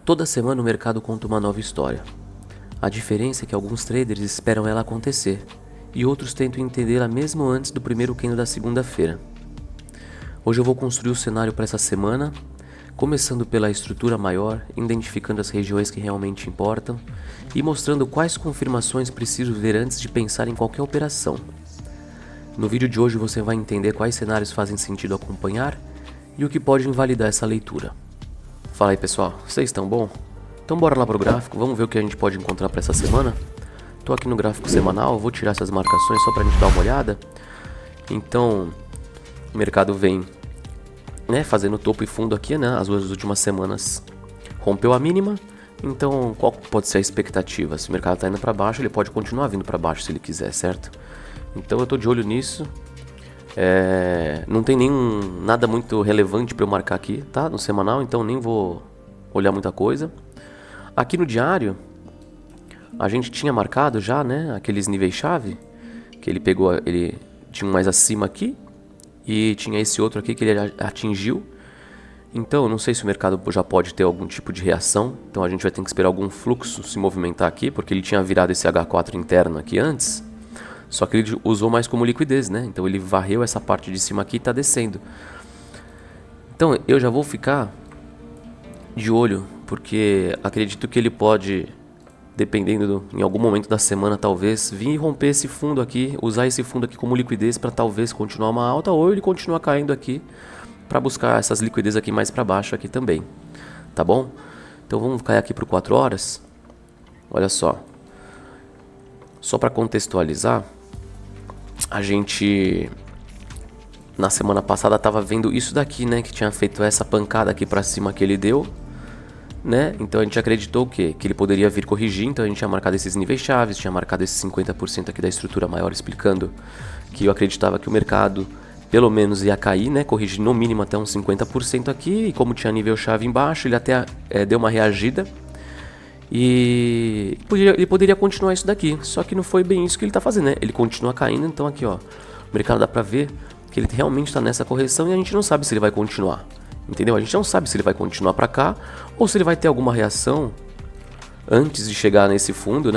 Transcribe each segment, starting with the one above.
Toda semana o mercado conta uma nova história. A diferença é que alguns traders esperam ela acontecer e outros tentam entendê-la mesmo antes do primeiro candle da segunda-feira. Hoje eu vou construir o cenário para essa semana, começando pela estrutura maior, identificando as regiões que realmente importam e mostrando quais confirmações preciso ver antes de pensar em qualquer operação. No vídeo de hoje você vai entender quais cenários fazem sentido acompanhar e o que pode invalidar essa leitura. Fala aí pessoal, vocês estão bom? Então bora lá pro gráfico, vamos ver o que a gente pode encontrar para essa semana. Tô aqui no gráfico semanal, vou tirar essas marcações só pra gente dar uma olhada. Então, o mercado vem, fazendo topo e fundo aqui, as duas últimas semanas rompeu a mínima. Então, qual pode ser a expectativa? Se o mercado tá indo para baixo, ele pode continuar vindo para baixo se ele quiser, certo? Então eu tô de olho nisso. Não tem nada muito relevante para eu marcar aqui, tá? No semanal, então nem vou olhar muita coisa. Aqui no diário, a gente tinha marcado já, aqueles níveis-chave, que ele tinha um mais acima aqui e tinha esse outro aqui que ele atingiu. Então, eu não sei se o mercado já pode ter algum tipo de reação, então a gente vai ter que esperar algum fluxo se movimentar aqui, porque ele tinha virado esse H4 interno aqui antes. Só que ele usou mais como liquidez, Então ele varreu essa parte de cima aqui e está descendo. Então eu já vou ficar de olho, porque acredito que ele pode, dependendo em algum momento da semana talvez, vir e romper esse fundo aqui, usar esse fundo aqui como liquidez para talvez continuar uma alta, ou ele continuar caindo aqui para buscar essas liquidez aqui mais para baixo aqui também. Tá bom? Então vamos cair aqui para o 4 horas. Olha só. Só para contextualizar, a gente na semana passada estava vendo isso daqui, que tinha feito essa pancada aqui para cima que ele deu, Então a gente acreditou que ele poderia vir corrigir, então a gente tinha marcado esses níveis chaves, tinha marcado esse 50% aqui da estrutura maior, explicando que eu acreditava que o mercado pelo menos ia cair, corrigir no mínimo até uns 50% aqui, e como tinha nível chave embaixo, ele até deu uma reagida. E ele poderia continuar isso daqui, só que não foi bem isso que ele está fazendo, Ele continua caindo, então aqui ó, o mercado dá pra ver que ele realmente está nessa correção e a gente não sabe se ele vai continuar, entendeu? A gente não sabe se ele vai continuar pra cá ou se ele vai ter alguma reação antes de chegar nesse fundo,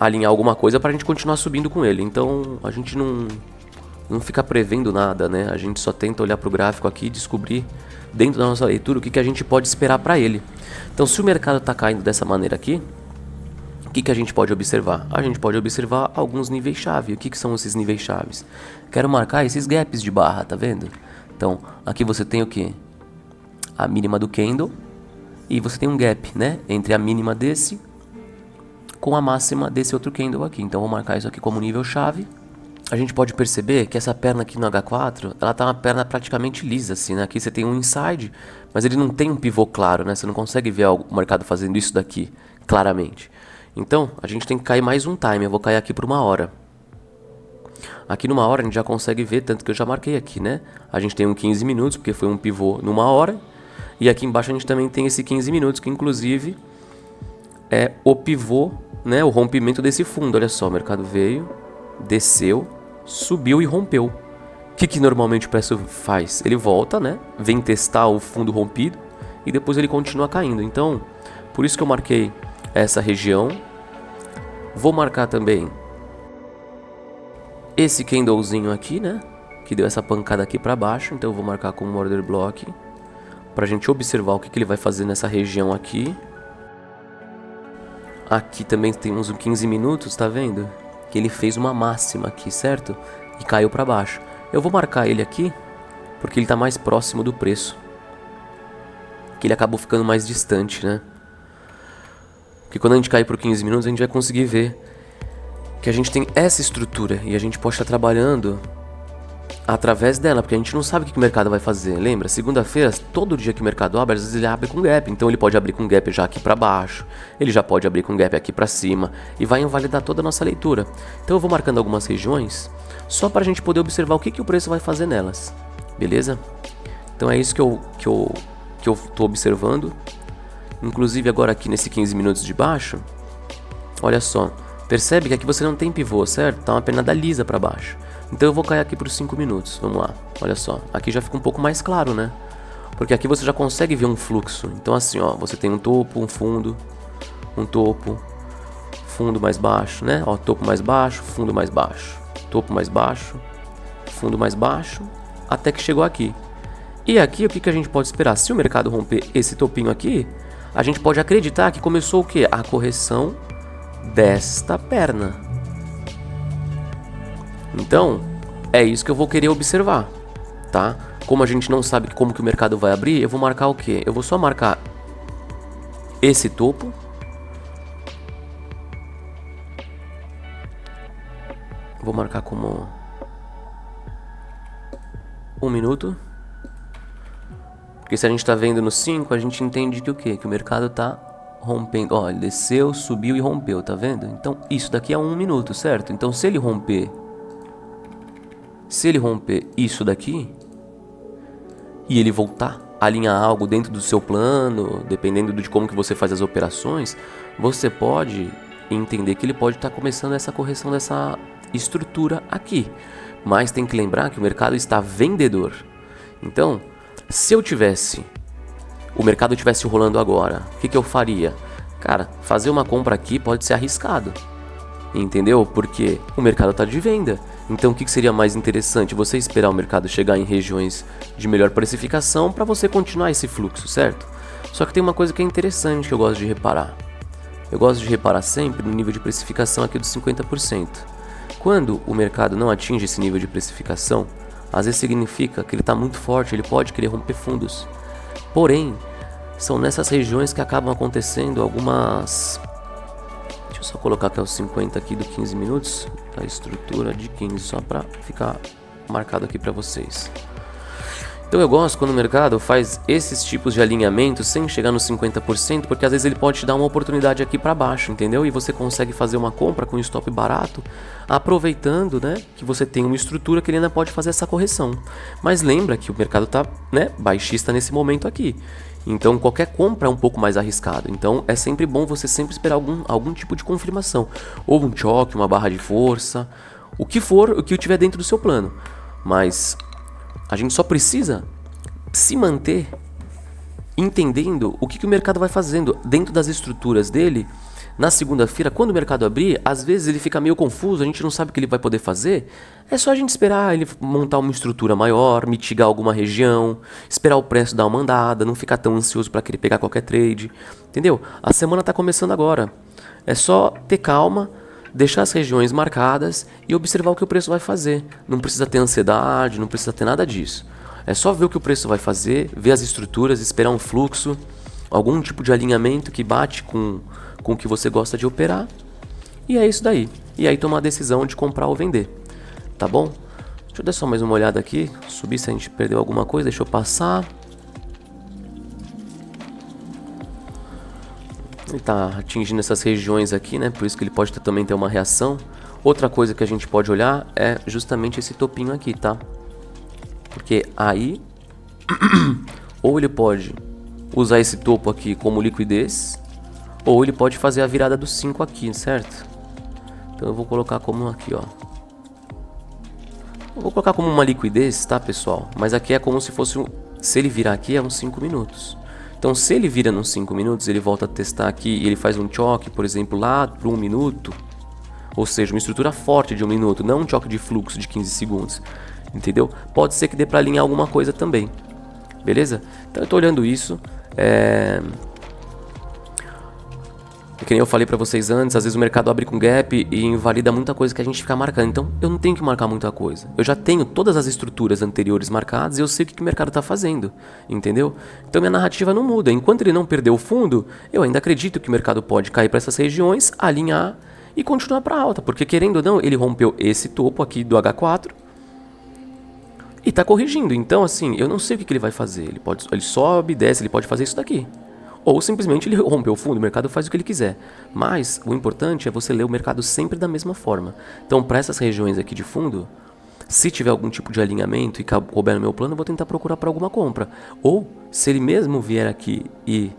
alinhar alguma coisa pra gente continuar subindo com ele. Então a gente não fica prevendo nada, a gente só tenta olhar pro gráfico aqui e descobrir dentro da nossa leitura o que a gente pode esperar para ele. Então se o mercado está caindo dessa maneira aqui, o que a gente pode observar? A gente pode observar alguns níveis-chave. O que são esses níveis-chaves? Quero marcar esses gaps de barra, tá vendo? Então aqui você tem o que? A mínima do candle e você tem um gap, entre a mínima desse com a máxima desse outro candle aqui. Então vou marcar isso aqui como nível-chave. A gente pode perceber que essa perna aqui no H4, ela tá uma perna praticamente lisa, assim, Aqui você tem um inside, mas ele não tem um pivô claro, Você não consegue ver o mercado fazendo isso daqui, claramente. Então, a gente tem que cair mais um time, eu vou cair aqui por 1 hora. Aqui numa hora a gente já consegue ver, tanto que eu já marquei aqui, A gente tem um 15 minutos, porque foi um pivô numa hora. E aqui embaixo a gente também tem esse 15 minutos, que inclusive é o pivô, o rompimento desse fundo. Olha só, o mercado veio, desceu, subiu e rompeu. O que normalmente o preço faz? Ele volta, vem testar o fundo rompido e depois ele continua caindo. Então, por isso que eu marquei essa região. Vou marcar também esse candlezinho aqui, que deu essa pancada aqui para baixo. Então eu vou marcar como order block pra gente observar o que ele vai fazer nessa região aqui. Aqui também temos uns 15 minutos, tá vendo? Que ele fez uma máxima aqui, certo? E caiu para baixo. Eu vou marcar ele aqui porque ele está mais próximo do preço, que ele acabou ficando mais distante, Porque quando a gente cair por 15 minutos a gente vai conseguir ver que a gente tem essa estrutura e a gente pode estar trabalhando através dela, porque a gente não sabe o que o mercado vai fazer. Lembra? Segunda-feira, todo dia que o mercado abre, às vezes ele abre com gap. Então ele pode abrir com gap já aqui para baixo, ele já pode abrir com gap aqui para cima e vai invalidar toda a nossa leitura. Então eu vou marcando algumas regiões só para a gente poder observar o que o preço vai fazer nelas. Beleza? Então é isso que eu tô observando. Inclusive agora aqui nesse 15 minutos de baixo, olha só, percebe que aqui você não tem pivô, certo? Tá uma pernada lisa para baixo. Então eu vou cair aqui por 5 minutos, vamos lá, olha só, aqui já fica um pouco mais claro, Porque aqui você já consegue ver um fluxo. Então assim, ó, você tem um topo, um fundo, um topo, fundo mais baixo, né? Ó, topo mais baixo, fundo mais baixo, topo mais baixo, fundo mais baixo, até que chegou aqui. E aqui o que a gente pode esperar? Se o mercado romper esse topinho aqui, a gente pode acreditar que começou o quê? A correção desta perna. Então, é isso que eu vou querer observar, tá? Como a gente não sabe como que o mercado vai abrir, eu vou marcar o quê? Eu vou só marcar esse topo. Vou marcar como 1 minuto. Porque se a gente tá vendo no 5, a gente entende que o quê? Que o mercado tá rompendo. Ó, ele desceu, subiu e rompeu, tá vendo? Então, isso daqui é 1 minuto, certo? Então, se ele romper isso daqui e ele voltar a alinhar algo dentro do seu plano, dependendo de como que você faz as operações, você pode entender que ele pode estar começando essa correção dessa estrutura aqui. Mas tem que lembrar que o mercado está vendedor. Então, se o mercado tivesse rolando agora, o que eu faria? Cara, fazer uma compra aqui pode ser arriscado. Entendeu? Porque o mercado está de venda. Então o que seria mais interessante? Você esperar o mercado chegar em regiões de melhor precificação para você continuar esse fluxo, certo? Só que tem uma coisa que é interessante que eu gosto de reparar. Eu gosto de reparar sempre no nível de precificação aqui dos 50%. Quando o mercado não atinge esse nível de precificação, às vezes significa que ele está muito forte, ele pode querer romper fundos. Porém, são nessas regiões que acabam acontecendo algumas... Deixa eu só colocar até os 50 aqui do 15 minutos, a estrutura de 15, só para ficar marcado aqui para vocês. Então eu gosto quando o mercado faz esses tipos de alinhamento sem chegar nos 50%, porque às vezes ele pode te dar uma oportunidade aqui para baixo, entendeu? E você consegue fazer uma compra com um stop barato, aproveitando, né, que você tem uma estrutura que ele ainda pode fazer essa correção. Mas lembra que o mercado tá, né, baixista nesse momento aqui. Então qualquer compra é um pouco mais arriscado. Então é sempre bom você sempre esperar algum tipo de confirmação, ou um choque, uma barra de força, o que for, o que tiver dentro do seu plano. Mas a gente só precisa se manter entendendo o que o mercado vai fazendo dentro das estruturas dele. Na segunda-feira, quando o mercado abrir, às vezes ele fica meio confuso, a gente não sabe o que ele vai poder fazer. É só a gente esperar ele montar uma estrutura maior, mitigar alguma região, esperar o preço dar uma andada, não ficar tão ansioso para querer pegar qualquer trade, entendeu? A semana está começando agora. É só ter calma, deixar as regiões marcadas e observar o que o preço vai fazer. Não precisa ter ansiedade, não precisa ter nada disso. É só ver o que o preço vai fazer, ver as estruturas, esperar um fluxo, algum tipo de alinhamento que bate com o que você gosta de operar. E é isso daí. E aí tomar a decisão de comprar ou vender. Tá bom? Deixa eu dar só mais uma olhada aqui. Subir se a gente perdeu alguma coisa. Deixa eu passar. Ele tá atingindo essas regiões aqui, né? Por isso que ele pode também ter uma reação. Outra coisa que a gente pode olhar é justamente esse topinho aqui, tá? Porque aí ou ele pode usar esse topo aqui como liquidez, ou ele pode fazer a virada do 5 aqui, certo? Então eu vou colocar como aqui, ó. Eu vou colocar como uma liquidez, tá, pessoal? Mas aqui é como se fosse se ele virar aqui é uns 5 minutos. Então se ele vira nos 5 minutos, ele volta a testar aqui e ele faz um choque, por exemplo, lá para 1 minuto. Ou seja, uma estrutura forte de 1 minuto, não um choque de fluxo de 15 segundos. Entendeu? Pode ser que dê para alinhar alguma coisa também. Beleza? Então eu tô olhando isso. Que nem eu falei pra vocês antes, às vezes o mercado abre com gap e invalida muita coisa que a gente fica marcando. Então eu não tenho que marcar muita coisa. Eu já tenho todas as estruturas anteriores marcadas e eu sei o que o mercado tá fazendo. Entendeu? Então minha narrativa não muda. Enquanto ele não perder o fundo, eu ainda acredito que o mercado pode cair para essas regiões, alinhar e continuar para alta. Porque querendo ou não, ele rompeu esse topo aqui do H4 e tá corrigindo. Então assim, eu não sei o que ele vai fazer. Ele sobe, desce, ele pode fazer isso daqui. Ou simplesmente ele rompeu o fundo, o mercado faz o que ele quiser. Mas o importante é você ler o mercado sempre da mesma forma. Então para essas regiões aqui de fundo, se tiver algum tipo de alinhamento e couber no meu plano, eu vou tentar procurar para alguma compra. Ou se ele mesmo vier aqui e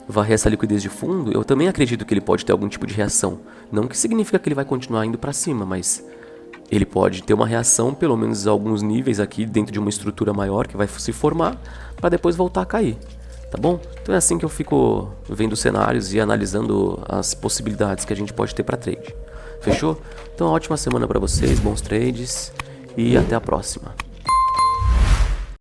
varrer essa liquidez de fundo, eu também acredito que ele pode ter algum tipo de reação. Não que significa que ele vai continuar indo para cima, mas ele pode ter uma reação, pelo menos a alguns níveis aqui dentro de uma estrutura maior que vai se formar, para depois voltar a cair, tá bom? Então é assim que eu fico vendo cenários e analisando as possibilidades que a gente pode ter para trade. Fechou? Então ótima semana para vocês, bons trades e até a próxima.